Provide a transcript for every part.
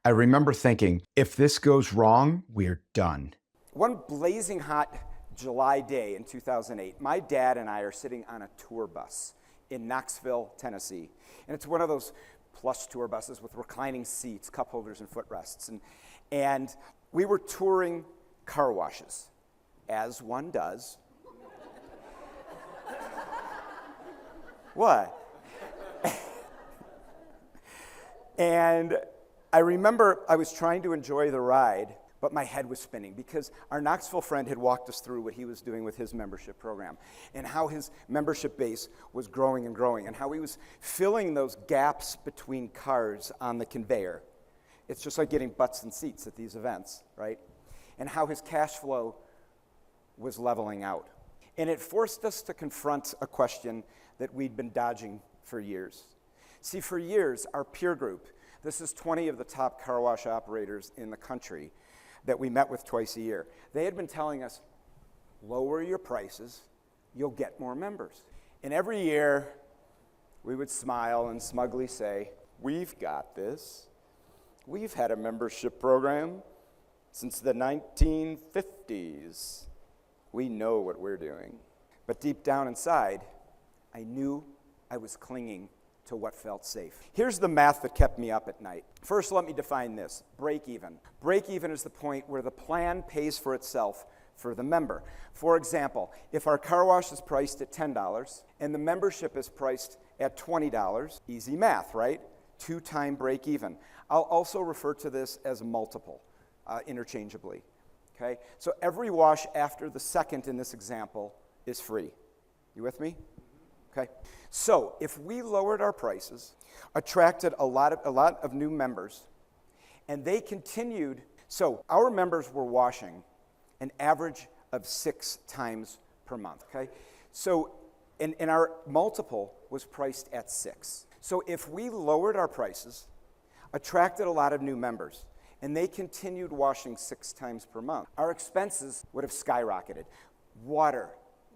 I remember thinking, if this goes wrong, we're done. One blazing hot July day in 2008, my dad and I are sitting on a tour bus in Knoxville, Tennessee. And it's one of those plush tour buses with reclining seats, cup holders, and footrests. And we were touring car washes, as one does. What? And I remember I was trying to enjoy the ride, but my head was spinning because our Knoxville friend had walked us through what he was doing with his membership program and how his membership base was growing and growing and how he was filling those gaps between cars on the conveyor. It's just like getting butts and seats at these events, right? And how his cash flow was leveling out. And it forced us to confront a question that we'd been dodging for years. See, for years, our peer group, this is 20 of the top car wash operators in the country that we met with twice a year. They had been telling us, lower your prices, you'll get more members. And every year, we would smile and smugly say, we've got this. We've had a membership program since the 1950s. We know what we're doing. But deep down inside, I knew I was clinging to what felt safe. Here's the math that kept me up at night. First, let me define this. Break even. Break even is the point where the plan pays for itself for the member. For example, if our car wash is priced at $10 and the membership is priced at $20, easy math, right? 2-time break even. I'll also refer to this as a multiple, interchangeably. Okay? So every wash after the second in this example is free. You with me? Okay. So if we lowered our prices, attracted a lot of new members, and they continued, so our members were washing an average of 6 times per month, okay? So, and our multiple was priced at 6. So if we lowered our prices, attracted a lot of new members, and they continued washing 6 times per month, our expenses would have skyrocketed. Water,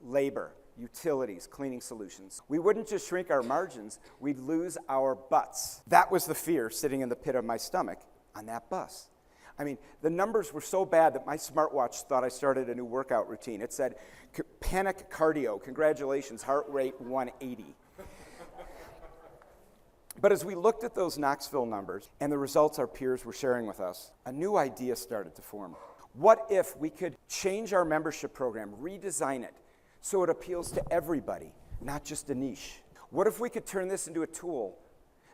labor, utilities, cleaning solutions. We wouldn't just shrink our margins, we'd lose our butts. That was the fear sitting in the pit of my stomach on that bus. I mean, the numbers were so bad that my smartwatch thought I started a new workout routine. It said, panic cardio, congratulations, heart rate 180. But as we looked at those Knoxville numbers and the results our peers were sharing with us, a new idea started to form. What if we could change our membership program, redesign it, so it appeals to everybody, not just a niche? What if we could turn this into a tool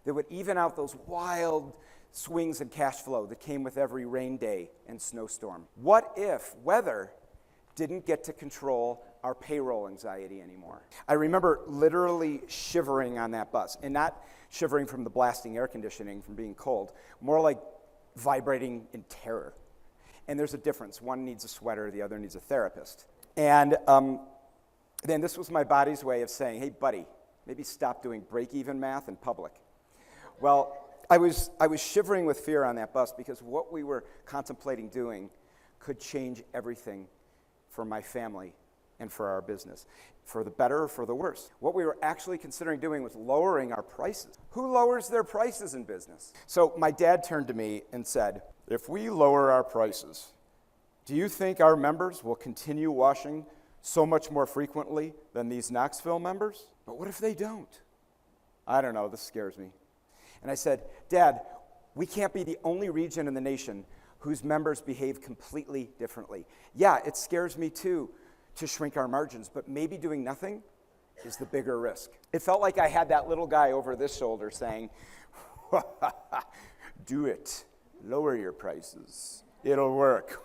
that would even out those wild swings in cash flow that came with every rain day and snowstorm? What if weather didn't get to control our payroll anxiety anymore? I remember literally shivering on that bus, and not shivering from the blasting air conditioning from being cold, more like vibrating in terror. And there's a difference. One needs a sweater, the other needs a therapist. And then this was my body's way of saying, hey, buddy, maybe stop doing break-even math in public. Well, I was shivering with fear on that bus because what we were contemplating doing could change everything for my family and for our business, for the better or for the worse. What we were actually considering doing was lowering our prices. Who lowers their prices in business? So my dad turned to me and said, if we lower our prices, do you think our members will continue washing so much more frequently than these Knoxville members? But what if they don't? I don't know, this scares me. And I said, Dad, we can't be the only region in the nation whose members behave completely differently. Yeah, it scares me too to shrink our margins, but maybe doing nothing is the bigger risk. It felt like I had that little guy over this shoulder saying, do it, lower your prices. It'll work.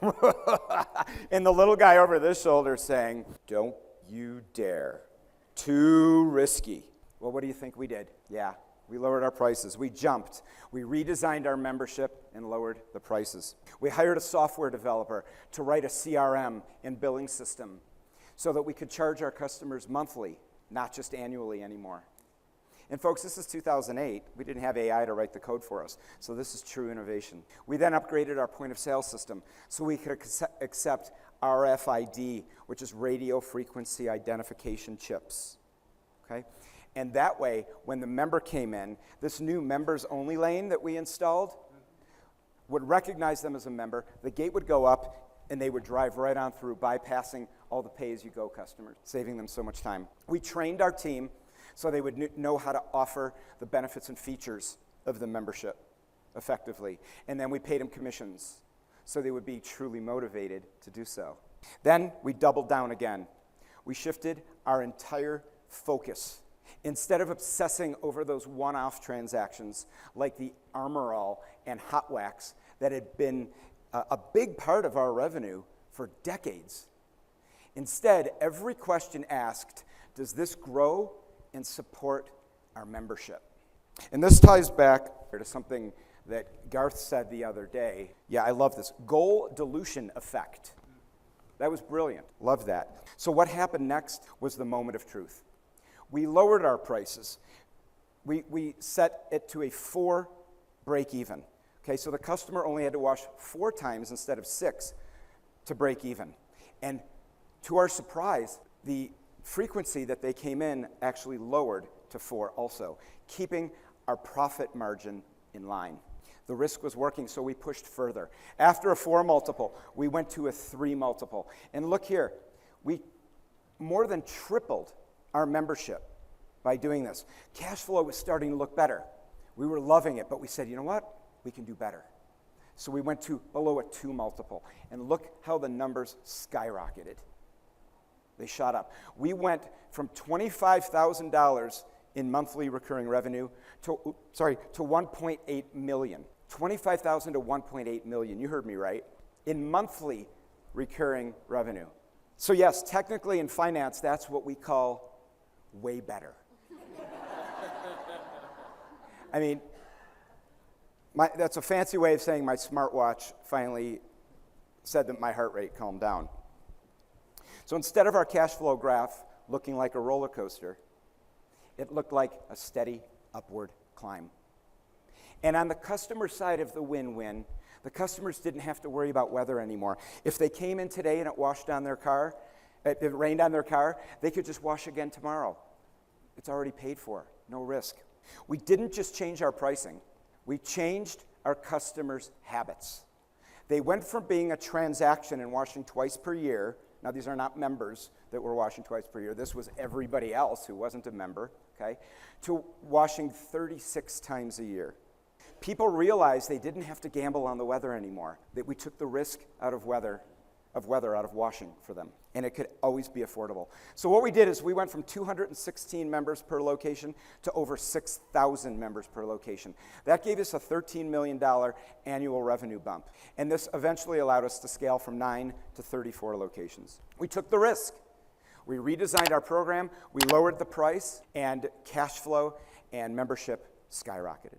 And the little guy over this shoulder saying, don't you dare. Too risky. Well, what do you think we did? Yeah, we lowered our prices. We jumped. We redesigned our membership and lowered the prices. We hired a software developer to write a CRM and billing system so that we could charge our customers monthly, not just annually anymore. And folks, this is 2008. We didn't have AI to write the code for us, so this is true innovation. We then upgraded our point of sale system so we could accept RFID, which is radio frequency identification chips, okay? And that way, when the member came in, this new members only lane that we installed would recognize them as a member, the gate would go up, and they would drive right on through, bypassing all the pay-as-you-go customers, saving them so much time. We trained our team so they would know how to offer the benefits and features of the membership effectively. And then we paid them commissions so they would be truly motivated to do so. Then we doubled down again. We shifted our entire focus. Instead of obsessing over those one-off transactions like the Armor All and Hot Wax that had been a big part of our revenue for decades, instead, every question asked, does this grow and support our membership? And this ties back to something that Garth said the other day. Yeah, I love this. Goal dilution effect. That was brilliant. Love that. So what happened next was the moment of truth. We lowered our prices. We set it to a 4 break even. Okay, so the customer only had to wash 4 times instead of 6 to break even. And to our surprise, the frequency that they came in actually lowered to 4 also, keeping our profit margin in line. The risk was working, so we pushed further. After a 4 multiple, we went to a 3 multiple. And look here, we more than tripled our membership by doing this. Cash flow was starting to look better. We were loving it, but we said, you know what? We can do better. So we went to below a 2 multiple, and look how the numbers skyrocketed. They shot up. We went from $25,000 in monthly recurring revenue to 1.8 million. 25,000 to 1.8 million. You heard me right. In monthly recurring revenue. So yes, technically in finance, that's what we call way better. I mean, that's a fancy way of saying my smartwatch finally said that my heart rate calmed down. So instead of our cash flow graph looking like a roller coaster, it looked like a steady upward climb. And on the customer side of the win-win, the customers didn't have to worry about weather anymore. If they came in today and it washed on their car, it rained on their car, they could just wash again tomorrow. It's already paid for, no risk. We didn't just change our pricing. We changed our customers' habits. They went from being a transaction and washing twice per year. Now, these are not members that were washing twice per year. This was everybody else who wasn't a member, okay, to washing 36 times a year. People realized they didn't have to gamble on the weather anymore, that we took the risk out of weather out of washing for them, and it could always be affordable. So what we did is we went from 216 members per location to over 6,000 members per location. That gave us a $13 million annual revenue bump, and this eventually allowed us to scale from 9 to 34 locations. We took the risk. We redesigned our program, we lowered the price, and cash flow and membership skyrocketed.